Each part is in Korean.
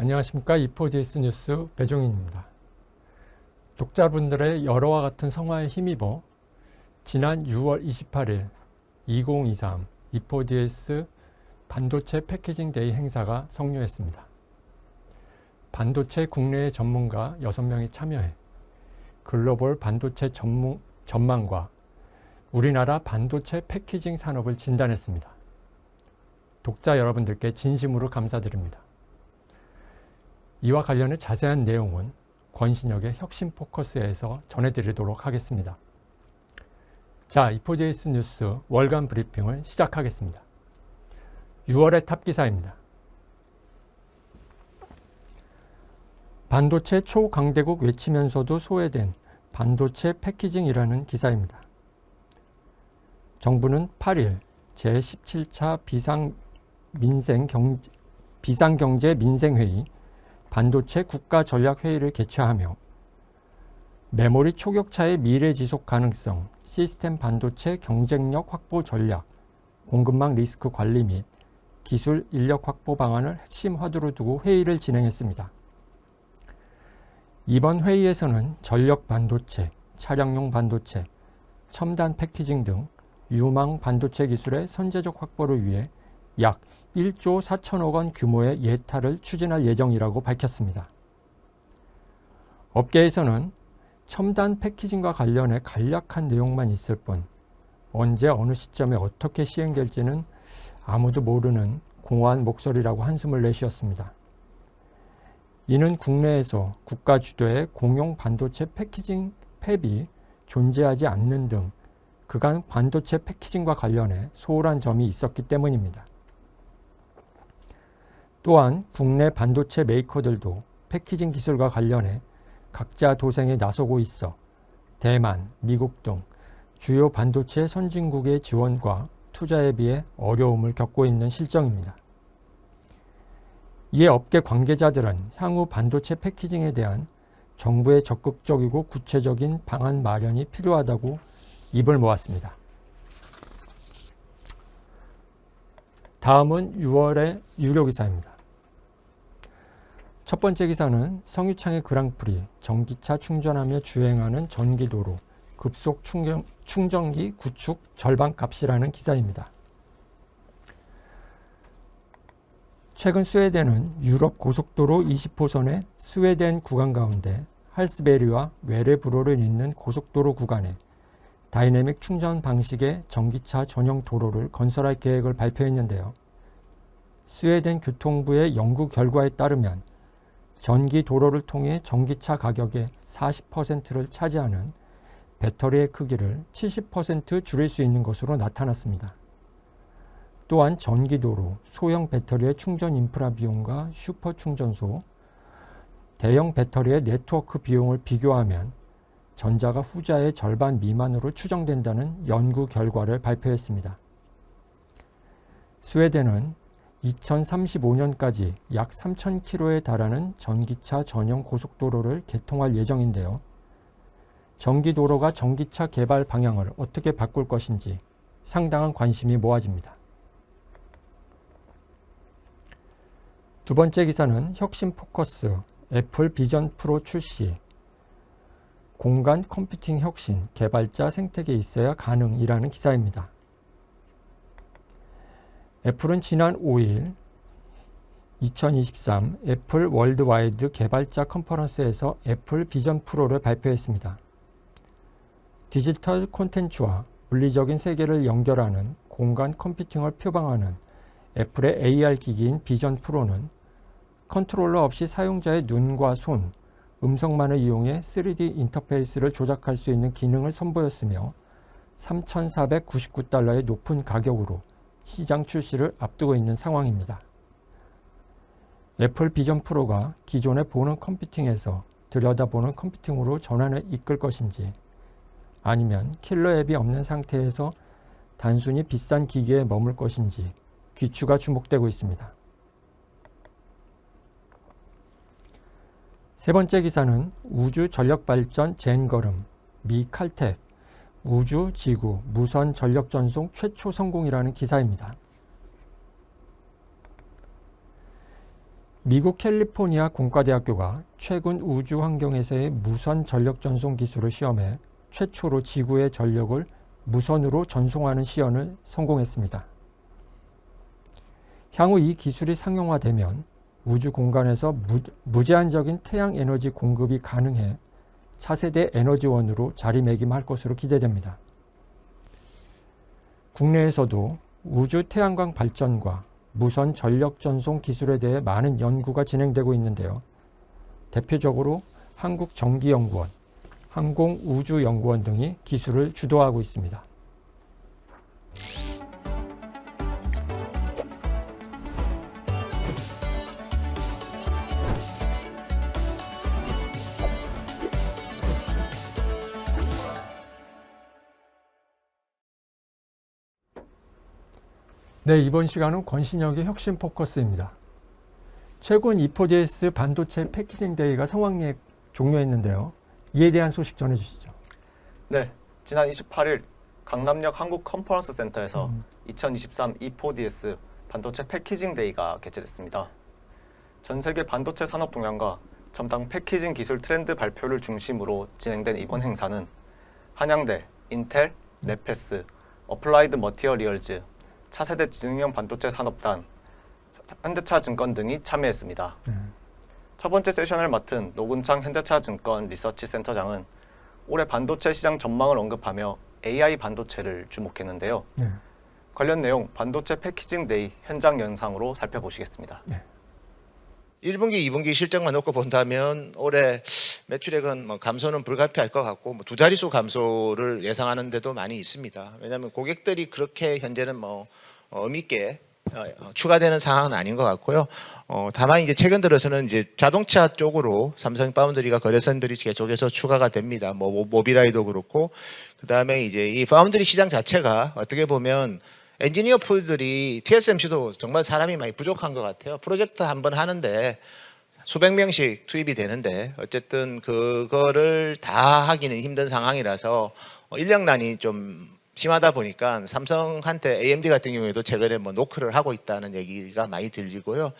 안녕하십니까. E4DS 뉴스 배종인입니다. 독자분들의 열화와 같은 성화에 힘입어 지난 6월 28일 2023 E4DS 반도체 패키징 데이 행사가 성료했습니다. 반도체 국내의 전문가 6명이 참여해 글로벌 반도체 전망과 우리나라 반도체 패키징 산업을 진단했습니다. 독자 여러분들께 진심으로 감사드립니다. 이와 관련해 자세한 내용은 권신혁의 혁신 포커스에서 전해드리도록 하겠습니다. 자, E4DS 뉴스 월간 브리핑을 시작하겠습니다. 6월의 탑 기사입니다. 반도체 초강대국 외치면서도 소외된 반도체 패키징이라는 기사입니다. 정부는 8일 제17차 비상경제 민생회의 반도체 국가전략회의를 개최하며 메모리 초격차의 미래 지속 가능성, 시스템 반도체 경쟁력 확보 전략, 공급망 리스크 관리 및 기술 인력 확보 방안을 핵심 화두로 두고 회의를 진행했습니다. 이번 회의에서는 전력 반도체, 차량용 반도체, 첨단 패키징 등 유망 반도체 기술의 선제적 확보를 위해 약 1조 4천억 원 규모의 예타를 추진할 예정이라고 밝혔습니다. 업계에서는 첨단 패키징과 관련해 간략한 내용만 있을 뿐 언제 어느 시점에 어떻게 시행될지는 아무도 모르는 공허한 목소리라고 한숨을 내쉬었습니다. 이는 국내에서 국가 주도의 공용 반도체 패키징 팹이 존재하지 않는 등 그간 반도체 패키징과 관련해 소홀한 점이 있었기 때문입니다. 또한 국내 반도체 메이커들도 패키징 기술과 관련해 각자 도생에 나서고 있어 대만, 미국 등 주요 반도체 선진국의 지원과 투자에 비해 어려움을 겪고 있는 실정입니다. 이에 업계 관계자들은 향후 반도체 패키징에 대한 정부의 적극적이고 구체적인 방안 마련이 필요하다고 입을 모았습니다. 다음은 6월의 유료 기사입니다. 첫 번째 기사는 성유창의 그랑프리, 전기차 충전하며 주행하는 전기도로 급속 충전기 구축 절반값이라는 기사입니다. 최근 스웨덴은 유럽 고속도로 20호선의 스웨덴 구간 가운데 할스베리와 외레브로를 잇는 고속도로 구간에 다이내믹 충전 방식의 전기차 전용 도로를 건설할 계획을 발표했는데요. 스웨덴 교통부의 연구 결과에 따르면 전기 도로를 통해 전기차 가격의 40%를 차지하는 배터리의 크기를 70% 줄일 수 있는 것으로 나타났습니다. 또한 전기도로, 소형 배터리의 충전 인프라 비용과 슈퍼충전소, 대형 배터리의 네트워크 비용을 비교하면 전자가 후자의 절반 미만으로 추정된다는 연구 결과를 발표했습니다. 스웨덴은 2035년까지 약 3,000km에 달하는 전기차 전용 고속도로를 개통할 예정인데요. 전기도로가 전기차 개발 방향을 어떻게 바꿀 것인지 상당한 관심이 모아집니다. 두 번째 기사는 혁신 포커스, 애플 비전 프로 출시, 공간 컴퓨팅 혁신, 개발자 생태계 있어야 가능이라는 기사입니다. 애플은 지난 5일 2023 애플 월드와이드 개발자 컨퍼런스에서 애플 비전 프로를 발표했습니다. 디지털 콘텐츠와 물리적인 세계를 연결하는 공간 컴퓨팅을 표방하는 애플의 AR 기기인 비전 프로는 컨트롤러 없이 사용자의 눈과 손, 음성만을 이용해 3D 인터페이스를 조작할 수 있는 기능을 선보였으며 3,499달러의 높은 가격으로 시장 출시를 앞두고 있는 상황입니다. 애플 비전 프로가 기존의 보는 컴퓨팅에서 들여다보는 컴퓨팅으로 전환을 이끌 것인지 아니면 킬러 앱이 없는 상태에서 단순히 비싼 기기에 머물 것인지 귀추가 주목되고 있습니다. 세 번째 기사는 우주 전력 발전 젠걸음, 미 칼텍, 우주, 지구, 무선 전력 전송 최초 성공이라는 기사입니다. 미국 캘리포니아 공과대학교가 최근 우주 환경에서의 무선 전력 전송 기술을 시험해 최초로 지구의 전력을 무선으로 전송하는 시연을 성공했습니다. 향후 이 기술이 상용화되면 우주 공간에서 무제한적인 태양 에너지 공급이 가능해 차세대 에너지원으로 자리매김할 것으로 기대됩니다. 국내에서도 우주 태양광 발전과 무선 전력 전송 기술에 대해 많은 연구가 진행되고 있는데요. 대표적으로 한국전기연구원, 항공우주연구원 등이 기술을 주도하고 있습니다. 네, 이번 시간은 권신혁의 혁신 포커스입니다. 최근 E4DS 반도체 패키징 데이가 성황리에 종료했는데요. 이에 대한 소식 전해주시죠. 네, 지난 28일 강남역 한국 컨퍼런스 센터에서 2023 E4DS 반도체 패키징 데이가 개최됐습니다. 전 세계 반도체 산업 동향과 첨단 패키징 기술 트렌드 발표를 중심으로 진행된 이번 행사는 한양대, 인텔, 네페스, 어플라이드 머티리얼즈, 차세대 지능형 반도체 산업단, 현대차증권 등이 참여했습니다. 첫 번째 세션을 맡은 노근창 현대차증권 리서치 센터장은 올해 반도체 시장 전망을 언급하며 AI 반도체를 주목했는데요. 관련 내용 반도체 패키징 데이 현장 영상으로 살펴보시겠습니다. 1분기, 2분기 실적만 놓고 본다면 올해 매출액은 감소는 불가피할 것 같고 두 자릿수 감소를 예상하는 데도 많이 있습니다. 왜냐하면 고객들이 그렇게 현재는 의미 있게 추가되는 상황은 아닌 것 같고요. 다만 이제 최근 들어서는 이제 자동차 쪽으로 삼성 파운드리가 거래선들이 계속해서 추가가 됩니다. 모빌아이도 그렇고 그 다음에 이제 이 파운드리 시장 자체가 어떻게 보면 엔지니어 풀들이 TSMC도 정말 사람이 많이 부족한 것 같아요. 프로젝트 한번 하는데 수백 명씩 투입이 되는데 어쨌든 그거를 다 하기는 힘든 상황이라서 인력난이 좀 심하다 보니까 삼성한테 AMD 같은 경우에도 최근에 노크를 하고 있다는 얘기가 많이 들리고요.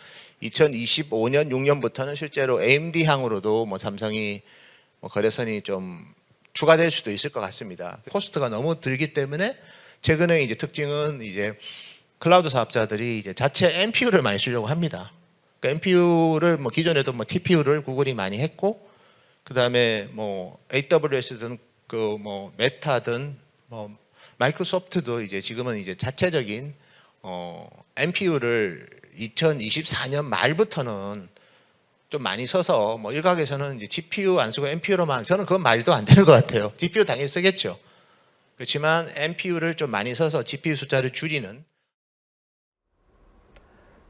2025년 6년부터는 실제로 AMD 향으로도 삼성이 거래선이 좀 추가될 수도 있을 것 같습니다. 코스트가 너무 들기 때문에 최근에 이제 특징은 이제 클라우드 사업자들이 이제 자체 NPU를 많이 쓰려고 합니다. 그러니까 NPU를 기존에도 TPU를 구글이 많이 했고, 그 다음에 AWS든 메타든 마이크로소프트도 이제 지금은 이제 자체적인 NPU를 2024년 말부터는 좀 많이 써서 일각에서는 이제 GPU 안 쓰고 NPU로만 저는 그건 말도 안 되는 것 같아요. GPU 당연히 쓰겠죠. 그렇지만 NPU를 좀 많이 써서 GPU 숫자를 줄이는.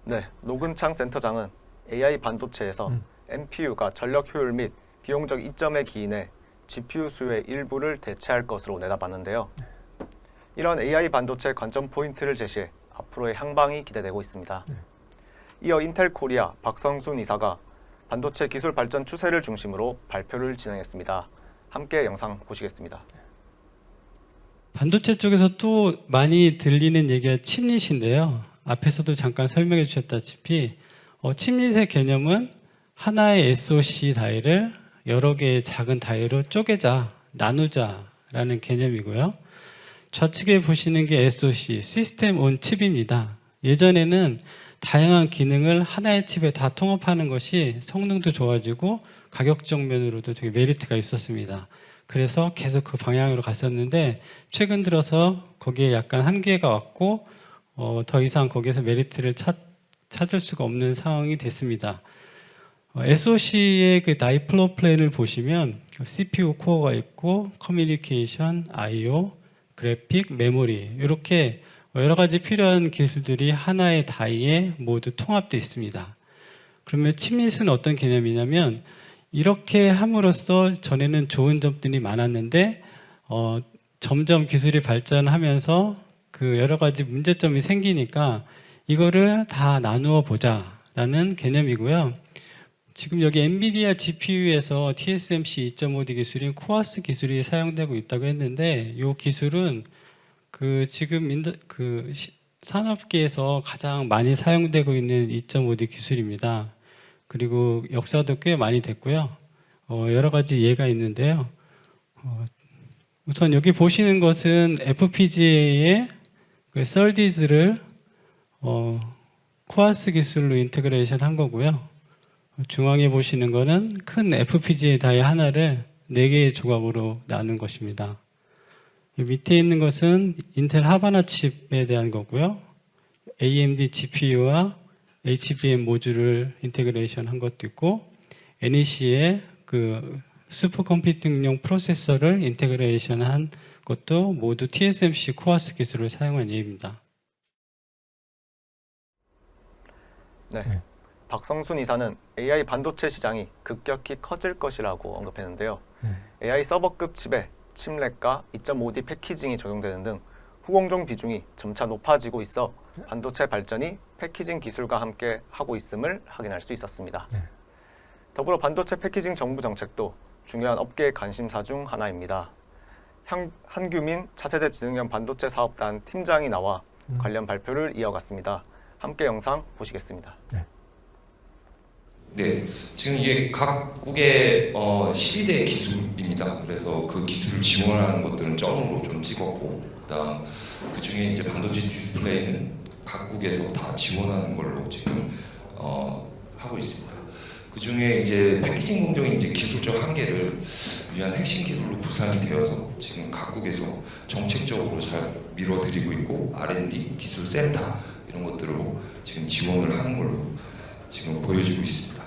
네, 노근창 센터장은 AI 반도체에서 NPU가 전력 효율 및 비용적 이점에 기인해 GPU 수요의 일부를 대체할 것으로 내다봤는데요. 이런 AI 반도체 관점 포인트를 제시해 앞으로의 향방이 기대되고 있습니다. 이어 인텔 코리아 박성순 이사가 반도체 기술 발전 추세를 중심으로 발표를 진행했습니다. 함께 영상 보시겠습니다. 반도체 쪽에서 또 많이 들리는 얘기가 칩릿인데요. 앞에서도 잠깐 설명해 주셨다시피 칩릿의 개념은 하나의 SoC 다이를 여러 개의 작은 다이로 쪼개자, 나누자라는 개념이고요. 좌측에 보시는 게 SoC, 시스템 온 칩입니다. 예전에는 다양한 기능을 하나의 칩에 다 통합하는 것이 성능도 좋아지고 가격적 면으로도 되게 메리트가 있었습니다. 그래서 계속 그 방향으로 갔었는데 최근 들어서 거기에 약간 한계가 왔고 더 이상 거기에서 메리트를 찾을 수가 없는 상황이 됐습니다. SoC의 그 다이 플로우 플랜을 보시면 CPU 코어가 있고 커뮤니케이션, I/O, 그래픽, 메모리 이렇게 여러 가지 필요한 기술들이 하나의 다이에 모두 통합되어 있습니다. 그러면 칩릿은 어떤 개념이냐면 이렇게 함으로써 전에는 좋은 점들이 많았는데 점점 기술이 발전하면서 그 여러 가지 문제점이 생기니까 이거를 다 나누어 보자라는 개념이고요. 지금 여기 엔비디아 GPU에서 TSMC 2.5D 기술인 코아스 기술이 사용되고 있다고 했는데 이 기술은 지금 산업계에서 가장 많이 사용되고 있는 2.5D 기술입니다. 그리고 역사도 꽤 많이 됐고요. 여러 가지 예가 있는데요. 우선 여기 보시는 것은 FPGA의 그 SerDes를 코아스 기술로 인테그레이션 한 거고요. 중앙에 보시는 거는 큰 FPGA 다이 하나를 4개의 조각으로 나눈 것입니다. 밑에 있는 것은 인텔 하바나 칩에 대한 거고요. AMD GPU와 HBM 모듈을 인테그레이션 한 것도 있고, NEC의 그 슈퍼컴퓨팅용 프로세서를 인테그레이션 한 것도 모두 TSMC 코아스 기술을 사용한 예입니다. 네. 박성순 이사는 AI 반도체 시장이 급격히 커질 것이라고 언급했는데요. AI 서버급 칩에 칩렉과 2.5D 패키징이 적용되는 등 후공정 비중이 점차 높아지고 있어 반도체 발전이 패키징 기술과 함께 하고 있음을 확인할 수 있었습니다. 더불어 반도체 패키징 정부 정책도 중요한 업계의 관심사 중 하나입니다. 한규민 차세대 지능형 반도체 사업단 팀장이 나와 관련 발표를 이어갔습니다. 함께 영상 보시겠습니다. 네, 지금 이게 각국의 12대 기술입니다. 그래서 그 기술을 지원하는 것들은 점으로 좀 찍었고, 그다음 그 중에 이제 반도체 디스플레이는 각국에서 다 지원하는 걸로 지금 하고 있습니다. 그 중에 이제 패키징 공정이 이제 기술적 한계를 위한 핵심 기술로 구상이 되어서 지금 각국에서 정책적으로 잘 밀어드리고 있고, R&D 기술 센터 이런 것들로 지금 지원을 하는 걸로 지금 보여주고 있습니다.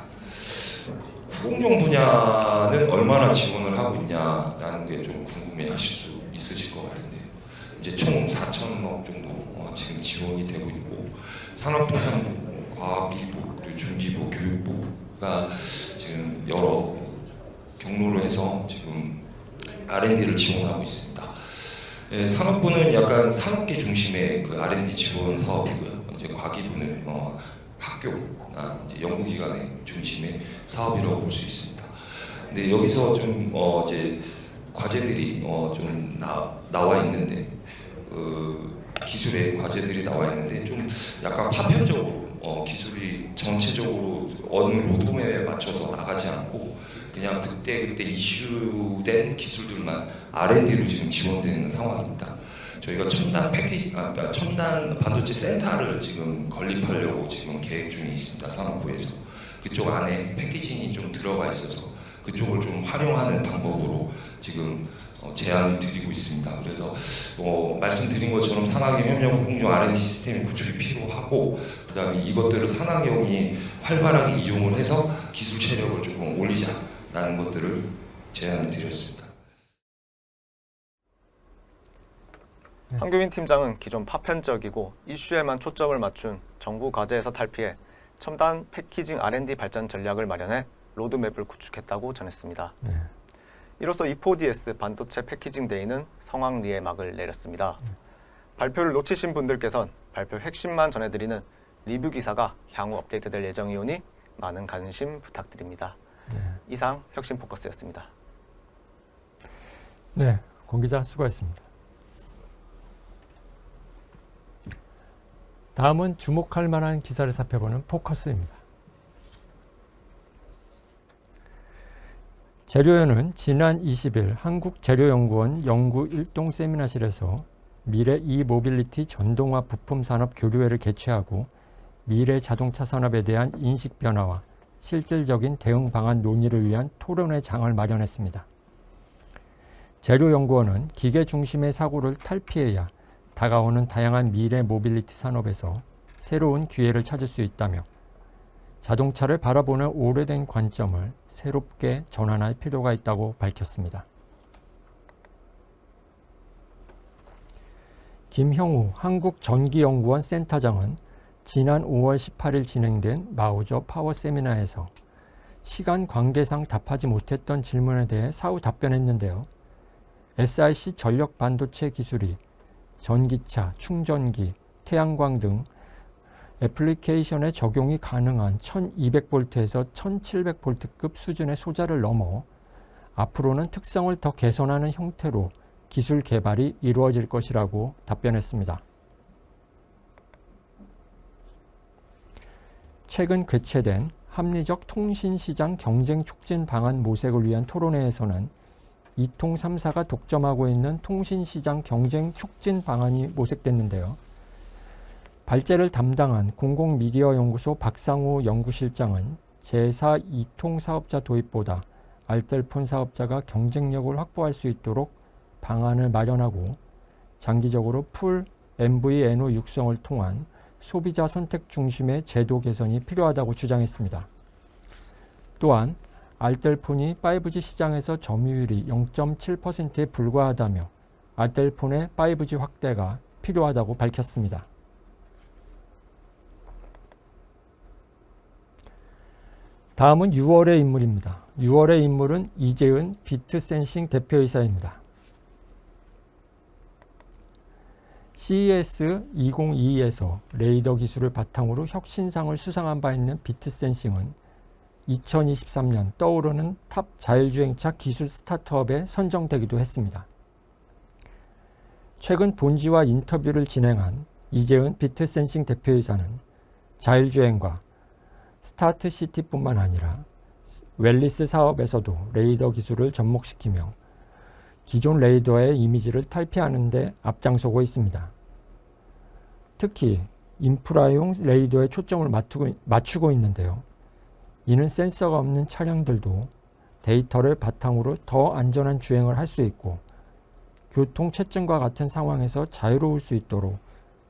후공정 분야는 얼마나 지원을 하고 있냐라는 게 좀 궁금해하실 수 있으실 것 같은데요. 이제 총 4천억 정도 지금 지원이 되고 있고, 산업통상부, 과학기부, 그리고 중기부, 교육부가 지금 여러 경로로 해서 지금 R&D를 지원하고 있습니다. 산업부는 약간 산업계 중심의 그 R&D 지원 사업이고요. 이제 과기부는 학교나 이제 연구기관의 중심의 사업이라고 볼 수 있습니다. 근데 여기서 좀 이제 과제들이 좀 나와 있는데, 기술의 과제들이 나와 있는데 좀 약간 파편적으로 기술이 전체적으로 어느 로드맵에 맞춰서 나가지 않고 그냥 그때 이슈된 기술들만 R&D로 지금 지원되는 상황입니다. 저희가 첨단 반도체 센터를 지금 건립하려고 지금 계획 중에 있습니다. 산업부에서 그쪽 안에 패키징이 좀 들어가 있어서 그쪽을 좀 활용하는 방법으로 지금 제안을 드리고 있습니다. 그래서 말씀드린 것처럼 산학의 협력 공정 R&D 시스템 구축이 필요하고, 그다음에 이것들을 산학용이 활발하게 이용을 해서 기술 체력을 조금 올리자라는 것들을 제안을 드렸습니다. 한규민 팀장은 기존 파편적이고 이슈에만 초점을 맞춘 정부 과제에서 탈피해 첨단 패키징 R&D 발전 전략을 마련해 로드맵을 구축했다고 전했습니다. 이로써 E4DS 반도체 패키징 데이는 성황리에 막을 내렸습니다. 발표를 놓치신 분들께선 발표 핵심만 전해드리는 리뷰 기사가 향후 업데이트될 예정이오니 많은 관심 부탁드립니다. 이상 혁신 포커스였습니다. 네, 권 기자 수고했습니다. 다음은 주목할 만한 기사를 살펴보는 포커스입니다. 재료연은 지난 20일 한국재료연구원 연구 1동 세미나실에서 미래 이모빌리티 전동화 부품 산업 교류회를 개최하고 미래 자동차 산업에 대한 인식 변화와 실질적인 대응 방안 논의를 위한 토론회 장을 마련했습니다. 재료연구원은 기계 중심의 사고를 탈피해야 다가오는 다양한 미래 모빌리티 산업에서 새로운 기회를 찾을 수 있다며 자동차를 바라보는 오래된 관점을 새롭게 전환할 필요가 있다고 밝혔습니다. 김형우 한국전기연구원 센터장은 지난 5월 18일 진행된 마우저 파워 세미나에서 시간 관계상 답하지 못했던 질문에 대해 사후 답변했는데요. SiC 전력 반도체 기술이 전기차, 충전기, 태양광 등 애플리케이션에 적용이 가능한 1200V에서 1700V급 수준의 소자를 넘어 앞으로는 특성을 더 개선하는 형태로 기술 개발이 이루어질 것이라고 답변했습니다. 최근 개최된 합리적 통신시장 경쟁 촉진 방안 모색을 위한 토론회에서는 이통 3사가 독점하고 있는 통신시장 경쟁 촉진 방안이 모색됐는데요. 발제를 담당한 공공미디어연구소 박상우 연구실장은 제4 이통 사업자 도입보다 알뜰폰 사업자가 경쟁력을 확보할 수 있도록 방안을 마련하고 장기적으로 풀 MVNO 육성을 통한 소비자 선택 중심의 제도 개선이 필요하다고 주장했습니다. 또한 알뜰폰이 5G 시장에서 점유율이 0.7%에 불과하다며 알뜰폰의 5G 확대가 필요하다고 밝혔습니다. 다음은 6월의 인물입니다. 6월의 인물은 이재은 비트센싱 대표이사입니다. CES 2022에서 레이더 기술을 바탕으로 혁신상을 수상한 바 있는 비트센싱은 2023년 떠오르는 탑 자율주행차 기술 스타트업에 선정되기도 했습니다. 최근 본지와 인터뷰를 진행한 이재은 비트센싱 대표이사는 자율주행과 스타트시티뿐만 아니라 웰리스 사업에서도 레이더 기술을 접목시키며 기존 레이더의 이미지를 탈피하는 데 앞장서고 있습니다. 특히 인프라용 레이더에 초점을 맞추고 있는데요. 이는 센서가 없는 차량들도 데이터를 바탕으로 더 안전한 주행을 할 수 있고 교통체증과 같은 상황에서 자유로울 수 있도록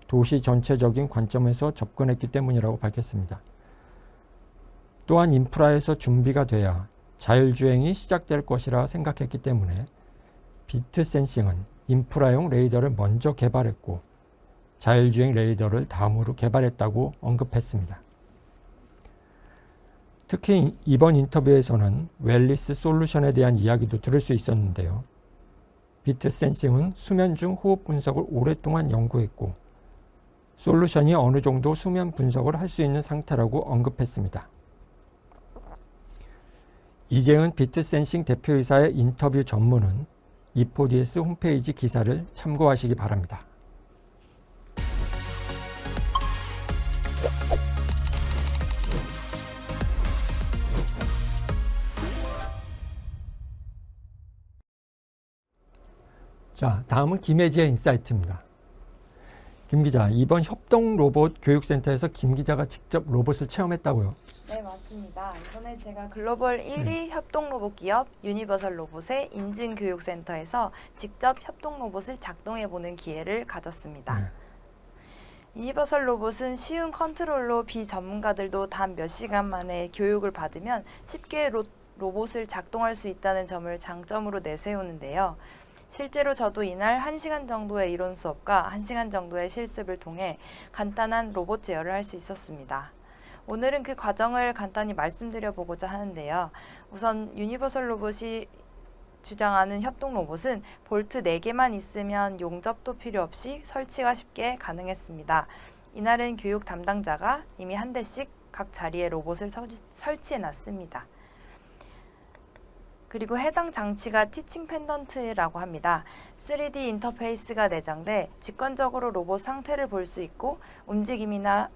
도시 전체적인 관점에서 접근했기 때문이라고 밝혔습니다. 또한 인프라에서 준비가 돼야 자율주행이 시작될 것이라 생각했기 때문에 비트센싱은 인프라용 레이더를 먼저 개발했고 자율주행 레이더를 다음으로 개발했다고 언급했습니다. 특히 이번 인터뷰에서는 웰리스 솔루션에 대한 이야기도 들을 수 있었는데요. 비트센싱은 수면 중 호흡 분석을 오랫동안 연구했고 솔루션이 어느 정도 수면 분석을 할 수 있는 상태라고 언급했습니다. 이재은 비트센싱 대표이사의 인터뷰 전문은 E4DS 홈페이지 기사를 참고하시기 바랍니다. 자, 다음은 김혜지의 인사이트입니다. 김 기자, 이번 협동로봇 교육센터에서 김 기자가 직접 로봇을 체험했다고요? 네, 맞습니다. 이번에 제가 글로벌 1위 협동로봇 기업 유니버설 로봇의 인증교육센터에서 직접 협동로봇을 작동해보는 기회를 가졌습니다. 유니버설 로봇은 쉬운 컨트롤로 비전문가들도 단 몇 시간 만에 교육을 받으면 쉽게 로봇을 작동할 수 있다는 점을 장점으로 내세우는데요. 실제로 저도 이날 1시간 정도의 이론 수업과 1시간 정도의 실습을 통해 간단한 로봇 제어를 할 수 있었습니다. 오늘은 그 과정을 간단히 말씀드려 보고자 하는데요. 우선 유니버설 로봇이 주장하는 협동 로봇은 볼트 4개만 있으면 용접도 필요 없이 설치가 쉽게 가능했습니다. 이날은 교육 담당자가 이미 한 대씩 각 자리에 로봇을 설치해 놨습니다. 그리고 해당 장치가 티칭 펜던트라고 합니다. 3D 인터페이스가 내장돼 직관적으로 로봇 상태를 볼 수 있고 움직임이나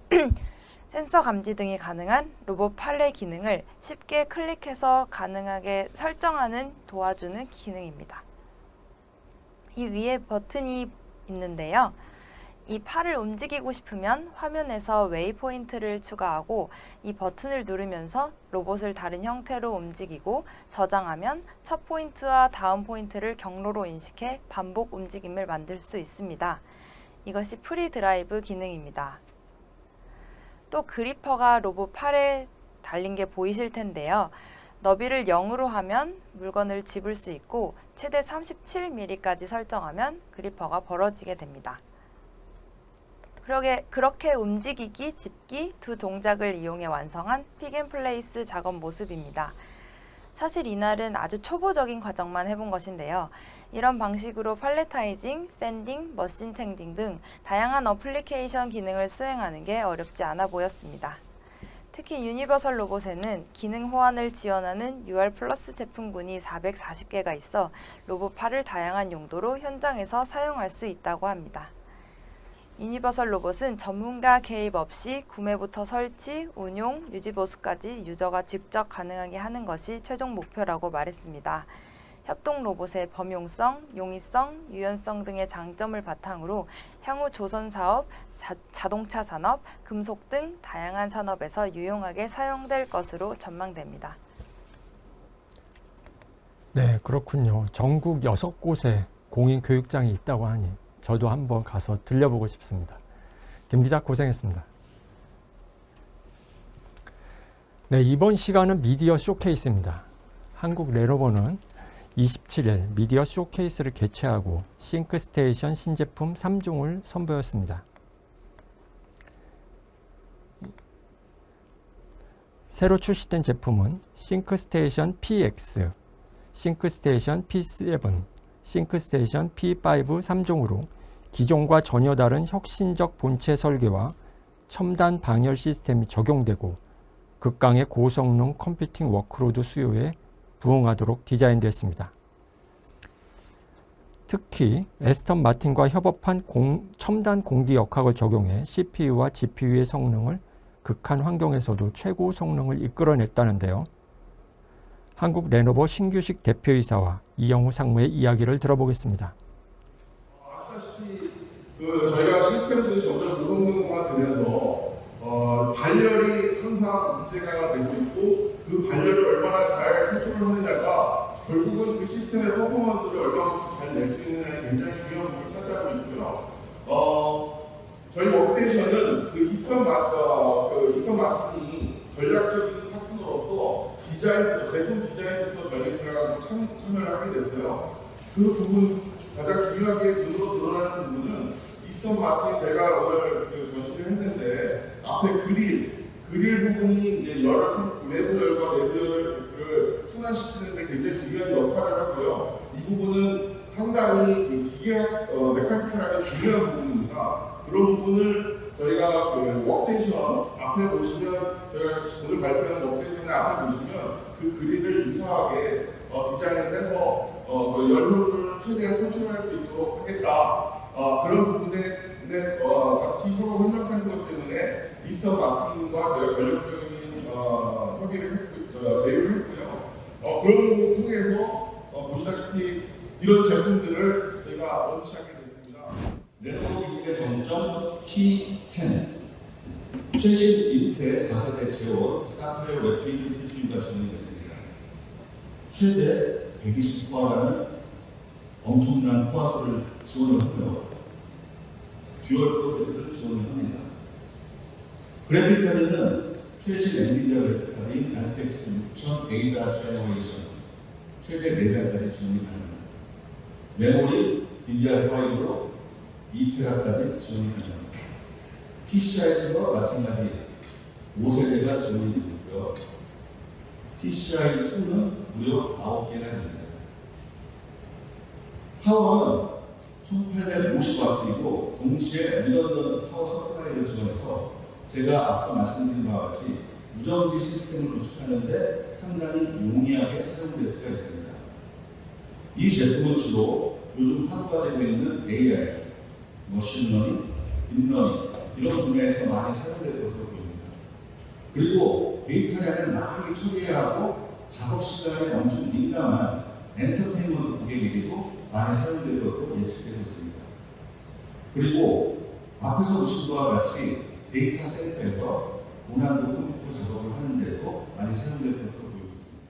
센서 감지 등이 가능한 로봇 판례 기능을 쉽게 클릭해서 가능하게 설정하는 도와주는 기능입니다. 이 위에 버튼이 있는데요. 이 팔을 움직이고 싶으면 화면에서 웨이포인트를 추가하고 이 버튼을 누르면서 로봇을 다른 형태로 움직이고 저장하면 첫 포인트와 다음 포인트를 경로로 인식해 반복 움직임을 만들 수 있습니다. 이것이 프리 드라이브 기능입니다. 또 그리퍼가 로봇 팔에 달린 게 보이실 텐데요. 너비를 0으로 하면 물건을 집을 수 있고 최대 37mm까지 설정하면 그리퍼가 벌어지게 됩니다. 그렇게 움직이기, 집기 두 동작을 이용해 완성한 픽앤플레이스 작업 모습입니다. 사실 이날은 아주 초보적인 과정만 해본 것인데요. 이런 방식으로 팔레타이징, 샌딩, 머신 탱딩 등 다양한 어플리케이션 기능을 수행하는 게 어렵지 않아 보였습니다. 특히 유니버설 로봇에는 기능 호환을 지원하는 UR 플러스 제품군이 440개가 있어 로봇 팔을 다양한 용도로 현장에서 사용할 수 있다고 합니다. 유니버설 로봇은 전문가 개입 없이 구매부터 설치, 운용, 유지보수까지 유저가 직접 가능하게 하는 것이 최종 목표라고 말했습니다. 협동 로봇의 범용성, 용이성, 유연성 등의 장점을 바탕으로 향후 조선 사업, 자동차 산업, 금속 등 다양한 산업에서 유용하게 사용될 것으로 전망됩니다. 네, 그렇군요. 전국 6곳에 공인교육장이 있다고 하니 저도 한번 가서 들려보고 싶습니다. 김 기자 고생했습니다. 네, 이번 시간은 미디어 쇼케이스입니다. 한국 레노버는 27일 미디어 쇼케이스를 개최하고 싱크스테이션 신제품 3종을 선보였습니다. 새로 출시된 제품은 싱크스테이션 PX, 싱크스테이션 P7, 싱크스테이션 P5 3종으로 기존과 전혀 다른 혁신적 본체 설계와 첨단 방열 시스템이 적용되고 극강의 고성능 컴퓨팅 워크로드 수요에 부응하도록 디자인되었습니다. 특히 에스턴 마틴과 협업한 첨단 공기 역학을 적용해 CPU와 GPU의 성능을 극한 환경에서도 최고 성능을 이끌어냈다는데요. 한국 레노버 신규식 대표이사와 이영우 상무의 이야기를 들어보겠습니다. 아시다시피 저희가 시스템들이 점점 고성능화되면서 발열이 항상 문제가 되고 있고 그 발열을 얼마나 잘 컨트롤하느냐가 결국은 그 시스템의 퍼포먼스를 얼마나 잘 낼 수 있느냐에 굉장히 중요한 부분을 차지하고 있고요. 저희 워크스테이션은 그 이스턴 마틴이 전략적인 파트너로서 제품 디자인부터 저희들하고 참여를 하게 됐어요. 그 부분 가장 중요하게 눈으로 드러나는 부분은 이스턴 마틴 제가 오늘 전시를 했는데 앞에 그릴 부분이 이제 외부 열과 내부 열을 순환시키는데 굉장히 중요한 역할을 하고요. 이 부분은 상당히 메카니컬하게 중요한 부분입니다. 그런 부분을 저희가 워크스테이션 앞에 보시면 저희가 오늘 발표한 워크스테이션 앞에 보시면 그 그릴을 유사하게 디자인을 해서 연료를 최대한 컨트롤할 수 있도록 하겠다. 그런 부분에 같이 서로 협력하는 것 때문에 이스턴 마틴과 저희가 전략적인 협의를 제휴를 했고요. 그런 부분을 통해서 보시다시피 이런 제품들을 저희가 런치하게 됐습니다. 레노버 기술의 정점 P10 최신 인텔 4세대 제어 3회 래피드 CPU가 지원됐습니다. 최대 120코어라는 엄청난 코어 수를 지원을 하고요. 듀얼 프로세서를 지원을 합니다. 그래픽 카드는 최신 엔비디아 그래픽 카드인 RTX 6000 Ada 제너레이션 최대 4장까지 지원이 가능합니다. 메모리 DDR5로 2TB까지 지원이 가능합니다. PCI 서버 마찬가지 5세대가 지원이 되고요. PCI2는 무려 9개가 됩니다. 파워는 1850W이고 동시에 리던던트 파워 서플라이를 지원해서 제가 앞서 말씀드린 바와 같이 무전기 시스템을 구축하는데 상당히 용이하게 사용될 수가 있습니다. 이 제품은 주로 요즘 화두가 되고 있는 AI, 머신러닝, 딥러닝 이런 분야에서 많이 사용될 것으로 보입니다. 그리고 데이터량을 많이 처리해야 하고 작업 시간에 엄청 민감한 엔터테인먼트 고객에게도 많이 사용될 것으로 예측되고 있습니다. 그리고 앞에서 보신 바와 같이 데이터 센터에서 고난도 컴퓨터 작업을 하는데도 많이 사용될 것으로 보이고 있습니다.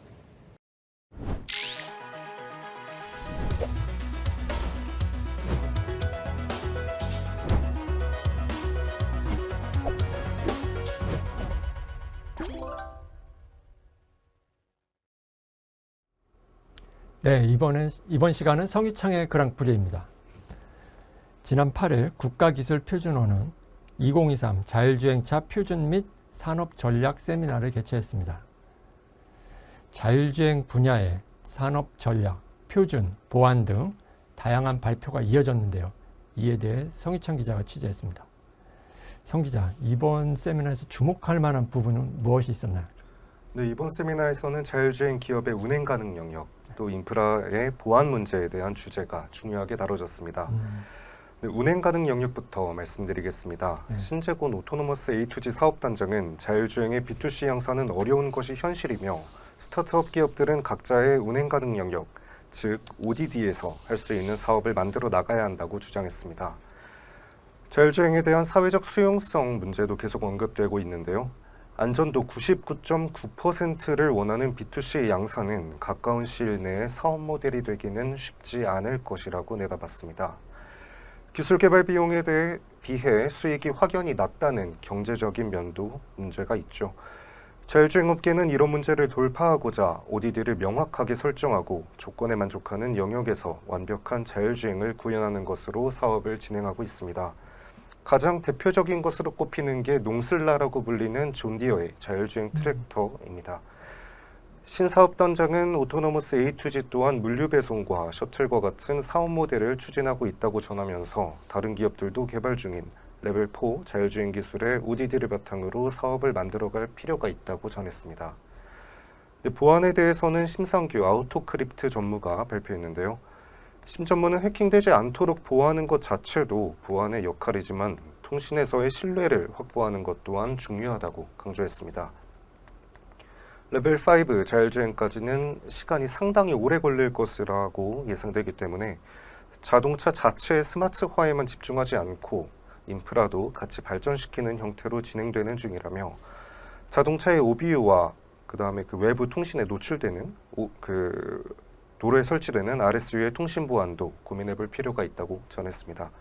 네, 이번 시간은 성희창의 그랑프리입니다. 지난 8일 국가기술표준원은 2023 자율주행차 표준 및 산업 전략 세미나를 개최했습니다. 자율주행 분야의 산업 전략, 표준, 보안 등 다양한 발표가 이어졌는데요. 이에 대해 성희창 기자가 취재했습니다. 성 기자, 이번 세미나에서 주목할 만한 부분은 무엇이 있었나요? 네, 이번 세미나에서는 자율주행 기업의 운행 가능 영역, 또 인프라의 보안 문제에 대한 주제가 중요하게 다뤄졌습니다. 네, 운행 가능 영역부터 말씀드리겠습니다. 네. 신재곤 오토노머스 A2G 사업단장은 자율주행의 B2C 양산은 어려운 것이 현실이며 스타트업 기업들은 각자의 운행 가능 영역, 즉 ODD에서 할 수 있는 사업을 만들어 나가야 한다고 주장했습니다. 자율주행에 대한 사회적 수용성 문제도 계속 언급되고 있는데요. 안전도 99.9%를 원하는 B2C 양산은 가까운 시일 내에 사업 모델이 되기는 쉽지 않을 것이라고 내다봤습니다. 기술 개발 비용에 비해 수익이 확연히 낮다는 경제적인 면도 문제가 있죠. 자율주행 업계는 이런 문제를 돌파하고자 ODD를 명확하게 설정하고 조건에 만족하는 영역에서 완벽한 자율주행을 구현하는 것으로 사업을 진행하고 있습니다. 가장 대표적인 것으로 꼽히는 게 농슬라라고 불리는 존 디어의 자율주행 트랙터입니다. 신사업단장은 오토노머스 A2G 또한 물류 배송과 셔틀과 같은 사업 모델을 추진하고 있다고 전하면서 다른 기업들도 개발 중인 레벨 4 자율주행 기술의 ODD를 바탕으로 사업을 만들어갈 필요가 있다고 전했습니다. 보안에 대해서는 심상규 아우토크립트 전무가 발표했는데요. 심 전무는 해킹되지 않도록 보호하는 것 자체도 보안의 역할이지만 통신에서의 신뢰를 확보하는 것 또한 중요하다고 강조했습니다. 레벨 5 자율주행까지는 시간이 상당히 오래 걸릴 것이라고 예상되기 때문에 자동차 자체의 스마트화에만 집중하지 않고 인프라도 같이 발전시키는 형태로 진행되는 중이라며 자동차의 OBU와 그 다음에 그 외부 통신에 노출되는 도로에 설치되는 RSU의 통신 보안도 고민해 볼 필요가 있다고 전했습니다.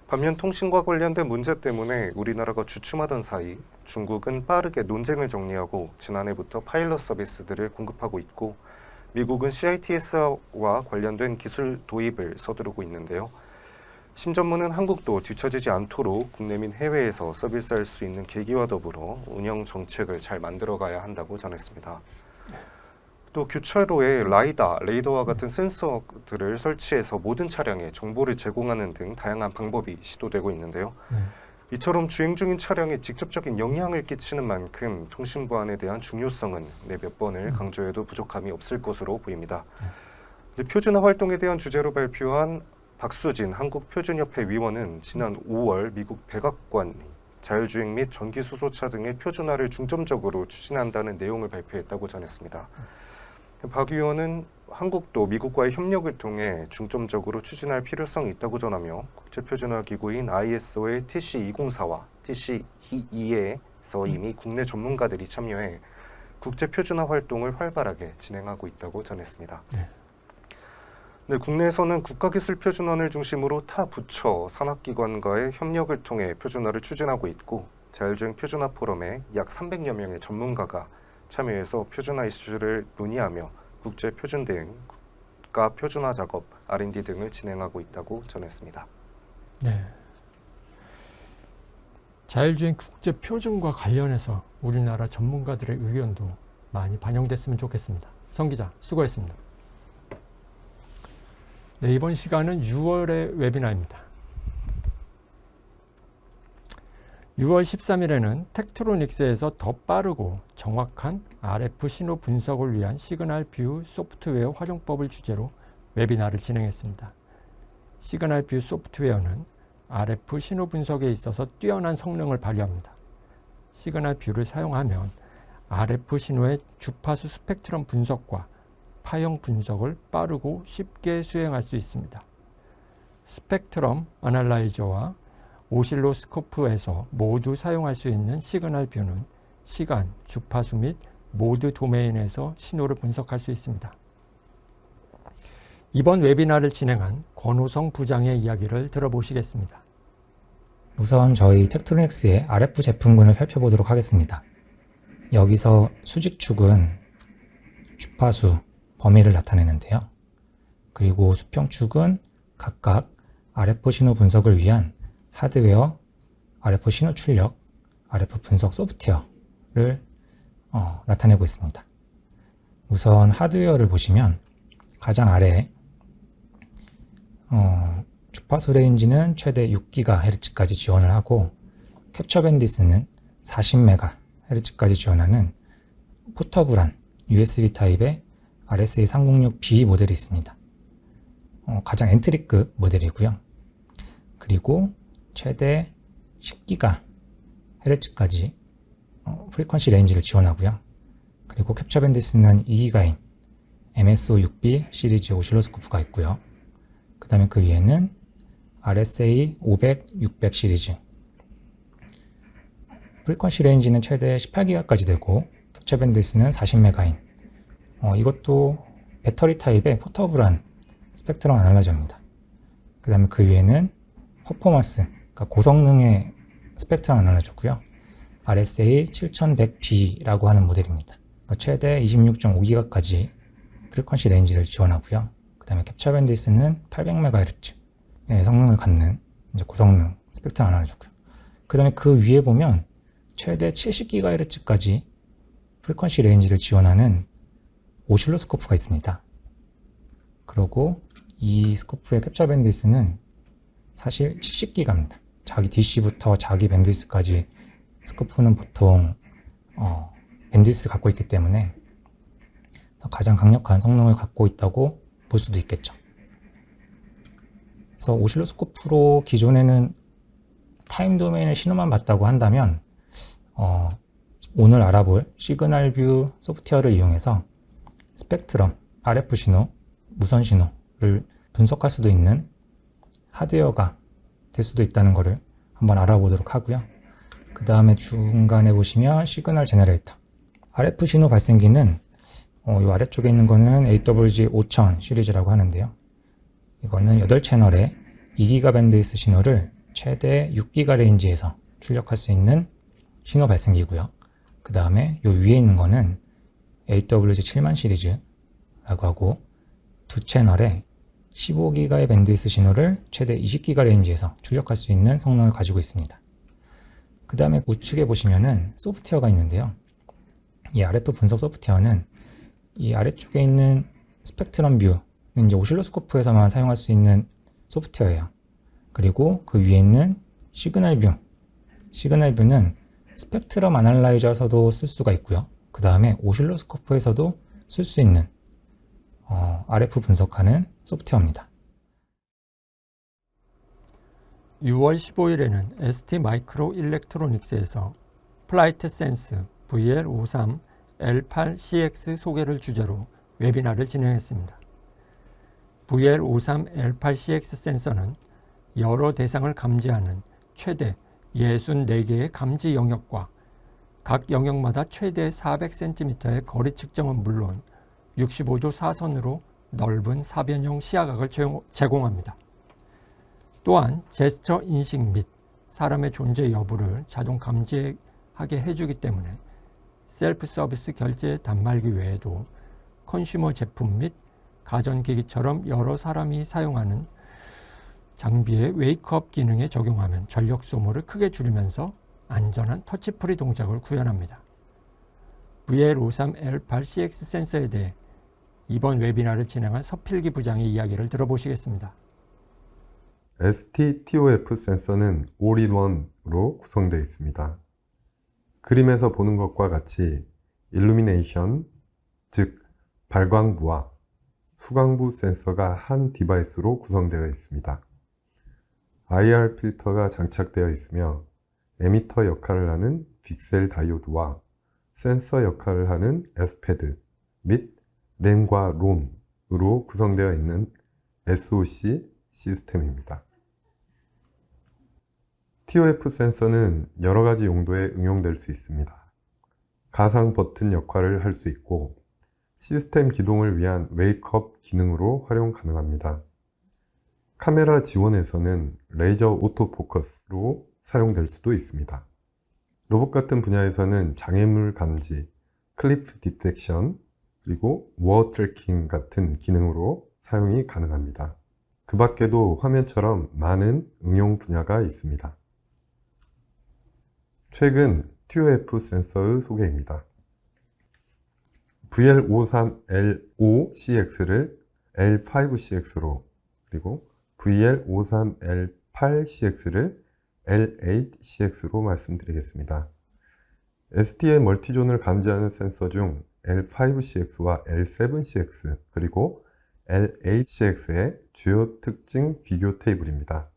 반면 통신과 관련된 문제 때문에 우리나라가 주춤하던 사이 중국은 빠르게 논쟁을 정리하고 지난해부터 파일럿 서비스들을 공급하고 있고 미국은 CITS와 관련된 기술 도입을 서두르고 있는데요. 심 전무는 한국도 뒤처지지 않도록 국내 및 해외에서 서비스할 수 있는 계기와 더불어 운영 정책을 잘 만들어가야 한다고 전했습니다. 또 교차로에 레이더와 같은 센서들을 설치해서 모든 차량에 정보를 제공하는 등 다양한 방법이 시도되고 있는데요. 이처럼 주행 중인 차량에 직접적인 영향을 끼치는 만큼 통신 보안에 대한 중요성은 몇 번을 강조해도 부족함이 없을 것으로 보입니다. 표준화 활동에 대한 주제로 발표한 박수진 한국표준협회 위원은 지난 5월 미국 백악관이 자율주행 및 전기수소차 등의 표준화를 중점적으로 추진한다는 내용을 발표했다고 전했습니다. 박 의원은 한국도 미국과의 협력을 통해 중점적으로 추진할 필요성이 있다고 전하며 국제표준화기구인 ISO의 TC204와 TC222에서 이미 국내 전문가들이 참여해 국제표준화 활동을 활발하게 진행하고 있다고 전했습니다. 네, 국내에서는 국가기술표준원을 중심으로 타 부처, 산학기관과의 협력을 통해 표준화를 추진하고 있고 자율주행 표준화 포럼에 약 300여 명의 전문가가 참여해서 표준화 이슈를 논의하며 국제 표준 대응, 국가 표준화 작업, R&D 등을 진행하고 있다고 전했습니다. 네. 자율주행 국제 표준과 관련해서 우리나라 전문가들의 의견도 많이 반영됐으면 좋겠습니다. 성 기자, 수고했습니다. 네, 이번 시간은 6월의 웨비나입니다. 6월 13일에는 텍트로닉스에서 더 빠르고 정확한 RF 신호 분석을 위한 시그널 뷰 소프트웨어 활용법을 주제로 웨비나를 진행했습니다. 시그널 뷰 소프트웨어는 RF 신호 분석에 있어서 뛰어난 성능을 발휘합니다. 시그널 뷰를 사용하면 RF 신호의 주파수 스펙트럼 분석과 파형 분석을 빠르고 쉽게 수행할 수 있습니다. 스펙트럼 애널라이저와 오실로스코프에서 모두 사용할 수 있는 시그널 뷰는 시간, 주파수 및 모드 도메인에서 신호를 분석할 수 있습니다. 이번 웨비나를 진행한 권호성 부장의 이야기를 들어보시겠습니다. 우선 저희 텍트로닉스의 RF 제품군을 살펴보도록 하겠습니다. 여기서 수직축은 주파수, 범위를 나타내는데요. 그리고 수평축은 각각 RF 신호 분석을 위한 하드웨어, RF 신호 출력, RF 분석 소프트웨어를 나타내고 있습니다. 우선 하드웨어를 보시면 가장 아래에 주파수 레인지는 최대 6GHz까지 지원을 하고 캡처 밴디스는 40MHz까지 지원하는 포터블한 USB 타입의 RSA306B 모델이 있습니다. 가장 엔트리급 모델이고요. 그리고 최대 10GHz까지 프리퀀시 레인지를 지원하고요. 그리고 캡처 밴드위스는 2GHz인 MSO6B 시리즈 오실로스코프가 있고요. 그 다음에 그 위에는 RSA 500, 600 시리즈, 프리퀀시 레인지는 최대 18GHz까지 되고 캡처 밴드위스는 40MHz인 이것도 배터리 타입의 포터블한 스펙트럼 아날라이저입니다. 그 다음에 그 위에는 퍼포먼스, 그러니까 고성능의 스펙트럼 아날라이저고요. RSA 7100B라고 하는 모델입니다. 그러니까 최대 26.5GHz까지 프리퀀시 레인지를 지원하고요. 그 다음에 캡처 밴드위스는 800MHz의 성능을 갖는 이제 고성능 스펙트럼 아날라이저고요. 그 다음에 그 위에 보면 최대 70GHz까지 프리퀀시 레인지를 지원하는 오실로스코프가 있습니다. 그리고 이 스코프의 캡처 밴드위스는 사실 70GHz입니다. 자기 DC부터 자기 밴드위스까지 스코프는 보통 밴드위스를 갖고 있기 때문에 가장 강력한 성능을 갖고 있다고 볼 수도 있겠죠. 그래서 오실로스코프로 기존에는 타임 도메인의 신호만 봤다고 한다면 오늘 알아볼 시그널 뷰 소프트웨어를 이용해서 스펙트럼, RF 신호, 무선 신호를 분석할 수도 있는 하드웨어가 될 수도 있다는 것을 한번 알아보도록 하고요. 그 다음에 중간에 보시면 시그널 제너레이터, RF 신호 발생기는 이 아래쪽에 있는 거는 AWG5000 시리즈라고 하는데요. 이거는 8채널의 2기가 밴드위스 신호를 최대 6기가 레인지에서 출력할 수 있는 신호 발생기고요. 그 다음에 이 위에 있는 거는 AWG7000 시리즈라고 하고 2채널의 15기가의 밴드위스 신호를 최대 20기가 레인지에서 출력할 수 있는 성능을 가지고 있습니다. 그 다음에 우측에 보시면은 소프트웨어가 있는데요. 이 RF 분석 소프트웨어는 이 아래쪽에 있는 스펙트럼 뷰는 이제 오실로스코프에서만 사용할 수 있는 소프트웨어예요. 그리고 그 위에 있는 시그널 뷰는 스펙트럼 아날라이저에서도 쓸 수가 있고요. 그 다음에 오실로스코프에서도 쓸 수 있는 RF 분석하는 소프트웨어입니다. 6월 15일에는 ST 마이크로 일렉트로닉스에서 플라이트 센스 VL53 L8CX 소개를 주제로 웨비나를 진행했습니다. VL53 L8CX 센서는 여러 대상을 감지하는 최대 64개의 감지 영역과 각 영역마다 최대 400cm의 거리 측정은 물론 65도 사선으로 넓은 사변형 시야각을 제공합니다. 또한 제스처 인식 및 사람의 존재 여부를 자동 감지하게 해주기 때문에 셀프 서비스 결제 단말기 외에도 컨슈머 제품 및 가전기기처럼 여러 사람이 사용하는 장비의 웨이크업 기능에 적용하면 전력 소모를 크게 줄이면서 안전한 터치프리 동작을 구현합니다. VL53L8CX 센서에 대해 이번 웨비나를 진행한 서필기 부장의 이야기를 들어보시겠습니다. ST-TOF 센서는 올인원으로 구성되어 있습니다. 그림에서 보는 것과 같이 일루미네이션, 즉 발광부와 수광부 센서가 한 디바이스로 구성되어 있습니다. IR 필터가 장착되어 있으며 에미터 역할을 하는 빅셀 다이오드와 센서 역할을 하는 S패드 및 램과 롬으로 구성되어 있는 SOC 시스템입니다. TOF 센서는 여러 가지 용도에 응용될 수 있습니다. 가상 버튼 역할을 할 수 있고 시스템 기동을 위한 웨이크업 기능으로 활용 가능합니다. 카메라 지원에서는 레이저 오토포커스로 사용될 수도 있습니다. 로봇 같은 분야에서는 장애물 감지, 클리프 디텍션, 그리고 워어 트래킹 같은 기능으로 사용이 가능합니다. 그 밖에도 화면처럼 많은 응용 분야가 있습니다. 최근 TOF 센서의 소개입니다. VL53L5CX를 L5CX로 그리고 VL53L8CX를 L8CX로 말씀드리겠습니다. ST의 멀티존을 감지하는 센서 중 L5CX와 L7CX 그리고 L8CX의 주요 특징 비교 테이블입니다.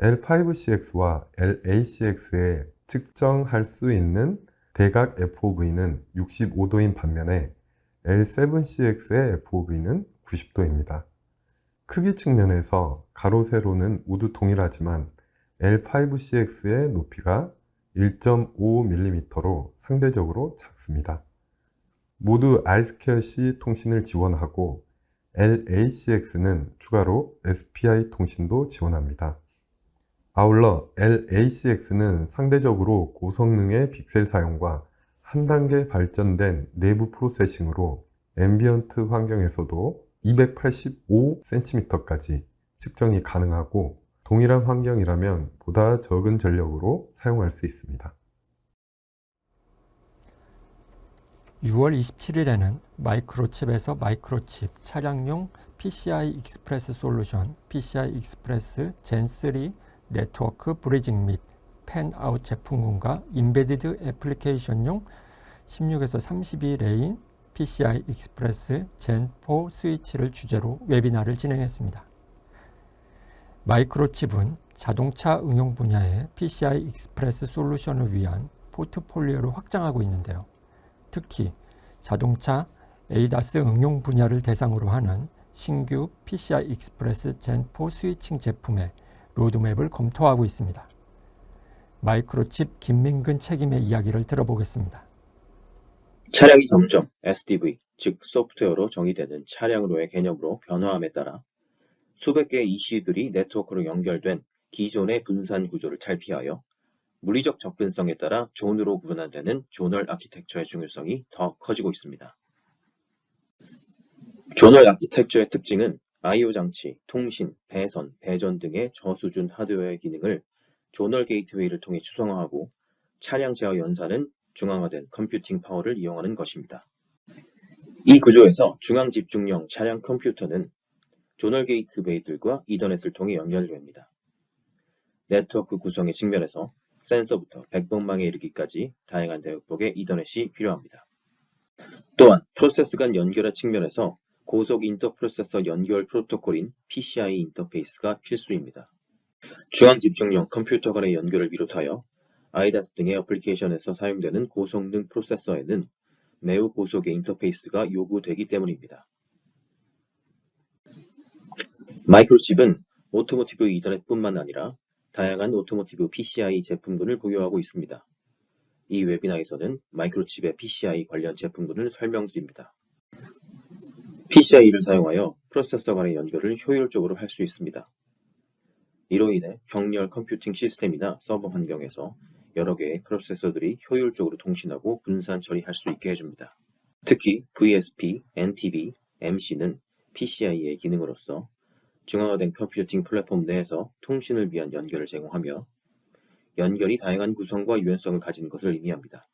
L5CX와 LACX에 측정할 수 있는 대각 FOV는 65도인 반면에 L7CX의 FOV는 90도입니다. 크기 측면에서 가로, 세로는 모두 동일하지만 L5CX의 높이가 1.5mm로 상대적으로 작습니다. 모두 I2C 통신을 지원하고 LACX는 추가로 SPI 통신도 지원합니다. 아울러 LACX는 상대적으로 고성능의 픽셀 사용과 한 단계 발전된 내부 프로세싱으로 앰비언트 환경에서도 285cm까지 측정이 가능하고 동일한 환경이라면 보다 적은 전력으로 사용할 수 있습니다. 6월 27일에는 마이크로칩에서 마이크로칩 차량용 PCI 익스프레스 솔루션 PCI 익스프레스 젠3 네트워크 브리징 및 팬아웃 제품군과 인베디드 애플리케이션용 16에서 32레인 PCI 익스프레스 젠4 스위치를 주제로 웨비나를 진행했습니다. 마이크로칩은 자동차 응용 분야의 PCI 익스프레스 솔루션을 위한 포트폴리오를 확장하고 있는데요. 특히 자동차 ADAS 응용 분야를 대상으로 하는 신규 PCI 익스프레스 젠4 스위칭 제품의 로드맵을 검토하고 있습니다. 마이크로칩 김민근 책임의 이야기를 들어보겠습니다. 차량이 점점 SDV, 즉 소프트웨어로 정의되는 차량으로의 개념으로 변화함에 따라 수백 개의 ECU들이 네트워크로 연결된 기존의 분산 구조를 탈피하여 물리적 접근성에 따라 존으로 분할되는 조널 아키텍처의 중요성이 더 커지고 있습니다. 조널 아키텍처의 특징은 I/O 장치, 통신, 배선, 배전 등의 저수준 하드웨어의 기능을 조널 게이트웨이를 통해 추상화하고 차량 제어 연산은 중앙화된 컴퓨팅 파워를 이용하는 것입니다. 이 구조에서 중앙 집중형 차량 컴퓨터는 조널 게이트웨이들과 이더넷을 통해 연결됩니다. 네트워크 구성의 측면에서 센서부터 백번망에 이르기까지 다양한 대역폭의 이더넷이 필요합니다. 또한 프로세스 간 연결의 측면에서 고속 인터프로세서 연결 프로토콜인 PCI 인터페이스가 필수입니다. 중앙 집중형 컴퓨터 간의 연결을 비롯하여 ADAS 등의 어플리케이션에서 사용되는 고성능 프로세서에는 매우 고속의 인터페이스가 요구되기 때문입니다. 마이크로칩은 오토모티브 이더넷뿐만 아니라 다양한 오토모티브 PCI 제품군을 보유하고 있습니다. 이 웨비나에서는 마이크로칩의 PCI 관련 제품군을 설명드립니다. PCI를 사용하여 프로세서 간의 연결을 효율적으로 할 수 있습니다. 이로 인해 병렬 컴퓨팅 시스템이나 서버 환경에서 여러 개의 프로세서들이 효율적으로 통신하고 분산 처리할 수 있게 해줍니다. 특히 VSP, NTB, MC는 PCI의 기능으로서 중앙화된 컴퓨팅 플랫폼 내에서 통신을 위한 연결을 제공하며 연결이 다양한 구성과 유연성을 가진 것을 의미합니다.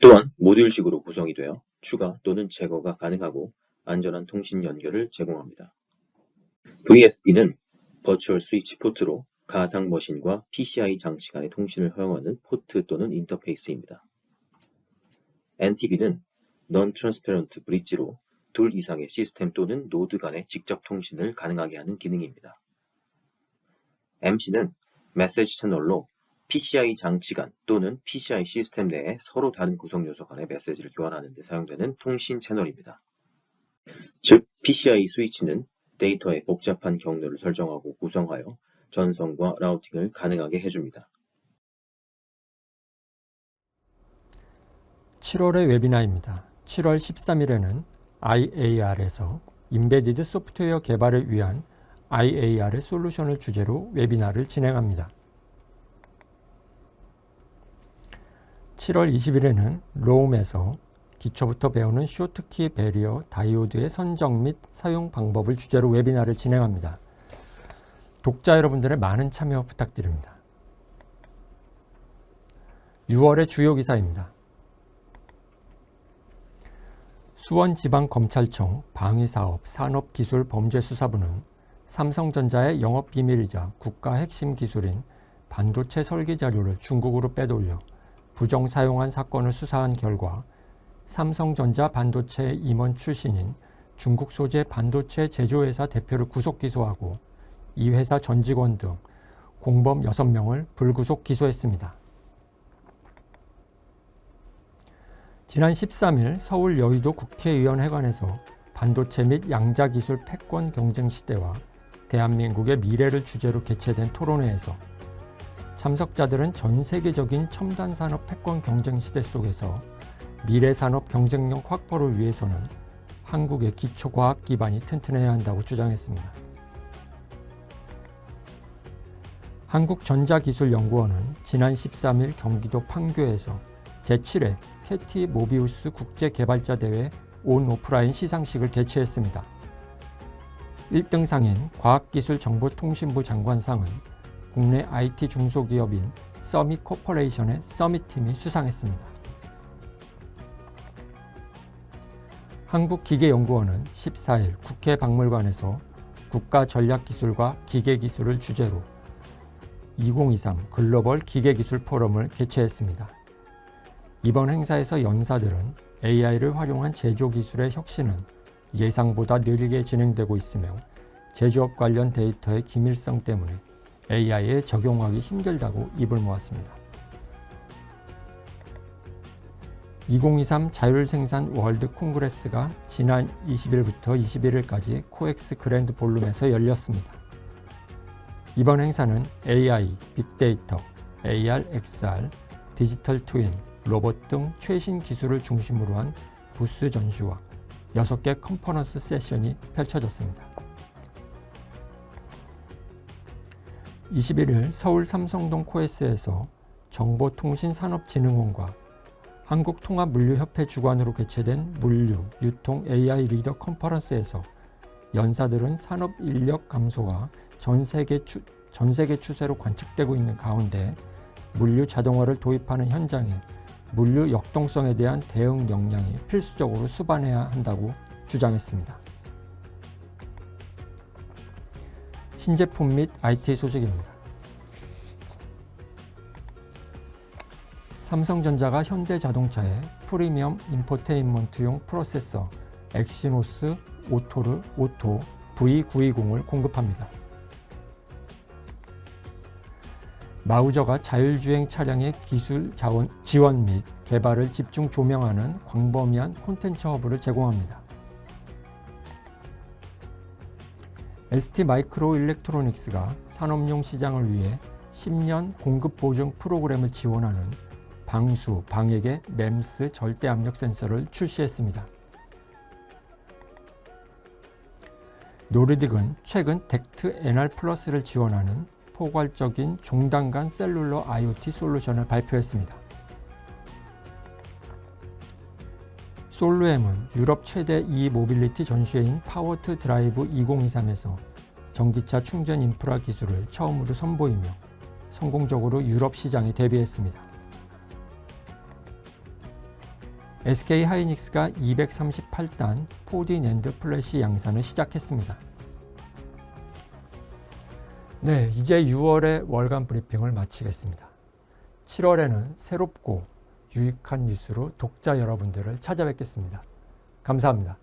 또한 모듈식으로 구성이 되어 추가 또는 제거가 가능하고 안전한 통신 연결을 제공합니다. VSP는 버추얼 스위치 포트로 가상 머신과 PCI 장치 간의 통신을 허용하는 포트 또는 인터페이스입니다. NTB는 Non-Transparent Bridge로 둘 이상의 시스템 또는 노드 간의 직접 통신을 가능하게 하는 기능입니다. MC는 메시지 채널로 PCI 장치 간 또는 PCI 시스템 내에 서로 다른 구성 요소 간의 메시지를 교환하는 데 사용되는 통신 채널입니다. 즉, PCI 스위치는 데이터의 복잡한 경로를 설정하고 구성하여 전송과 라우팅을 가능하게 해줍니다. 7월의 웨비나입니다. 7월 13일에는 IAR에서 인베디드 소프트웨어 개발을 위한 IAR의 솔루션을 주제로 웨비나를 진행합니다. 7월 20일에는 로움에서 기초부터 배우는 쇼트키 배리어 다이오드의 선정 및 사용 방법을 주제로 웨비나를 진행합니다. 독자 여러분들의 많은 참여 부탁드립니다. 6월의 주요 기사입니다. 수원지방검찰청 방위사업 산업기술범죄수사부는 삼성전자의 영업비밀이자 국가 핵심 기술인 반도체 설계 자료를 중국으로 빼돌려 부정 사용한 사건을 수사한 결과 삼성전자 반도체 임원 출신인 중국 소재 반도체 제조회사 대표를 구속 기소하고 이 회사 전 직원 등 공범 6명을 불구속 기소했습니다. 지난 13일 서울 여의도 국회의원회관에서 반도체 및 양자기술 패권 경쟁 시대와 대한민국의 미래를 주제로 개최된 토론회에서 참석자들은 전 세계적인 첨단 산업 패권 경쟁 시대 속에서 미래 산업 경쟁력 확보를 위해서는 한국의 기초과학 기반이 튼튼해야 한다고 주장했습니다. 한국전자기술연구원은 지난 13일 경기도 판교에서 제7회 캐티 모비우스 국제개발자대회 온 오프라인 시상식을 개최했습니다. 1등상인 과학기술정보통신부 장관상은 국내 IT 중소기업인 서밋 코퍼레이션의 서밋팀이 수상했습니다. 한국기계연구원은 14일 국회 박물관에서 국가전략기술과 기계기술을 주제로 2023 글로벌 기계기술 포럼을 개최했습니다. 이번 행사에서 연사들은 AI를 활용한 제조기술의 혁신은 예상보다 느리게 진행되고 있으며 제조업 관련 데이터의 기밀성 때문에 AI에 적용하기 힘들다고 입을 모았습니다. 2023 자율생산 월드 콩그레스가 지난 20일부터 21일까지 코엑스 그랜드 볼룸에서 열렸습니다. 이번 행사는 AI, 빅데이터, AR, XR, 디지털 트윈, 로봇 등 최신 기술을 중심으로 한 부스 전시와 6개 컨퍼런스 세션이 펼쳐졌습니다. 21일 서울 삼성동 코엑스에서 정보통신산업진흥원과 한국통합물류협회 주관으로 개최된 물류, 유통 AI 리더 컨퍼런스에서 연사들은 산업 인력 감소가 전 세계 추세로 관측되고 있는 가운데 물류 자동화를 도입하는 현장에 물류 역동성에 대한 대응 역량이 필수적으로 수반해야 한다고 주장했습니다. 신제품 및 IT 소식입니다. 삼성전자가 현대자동차에 프리미엄 인포테인먼트용 프로세서 엑시노스 오토 V920을 공급합니다. 마우저가 자율주행 차량의 기술 지원 및 개발을 집중 조명하는 광범위한 콘텐츠 허브를 제공합니다. ST마이크로일렉트로닉스가 산업용 시장을 위해 10년 공급 보증 프로그램을 지원하는 방수, 방액의 MEMS 절대압력 센서를 출시했습니다. 노르딕은 최근 덱트 NR 플러스를 지원하는 포괄적인 종단간 셀룰러 IoT 솔루션을 발표했습니다. 솔루엠은 유럽 최대 e-모빌리티 전시회인 파워트 드라이브 2023에서 전기차 충전 인프라 기술을 처음으로 선보이며 성공적으로 유럽 시장에 데뷔했습니다. SK하이닉스가 238단 4D 낸드 플래시 양산을 시작했습니다. 네, 이제 6월의 월간 브리핑을 마치겠습니다. 7월에는 새롭고 유익한 뉴스로 독자 여러분들을 찾아뵙겠습니다. 감사합니다.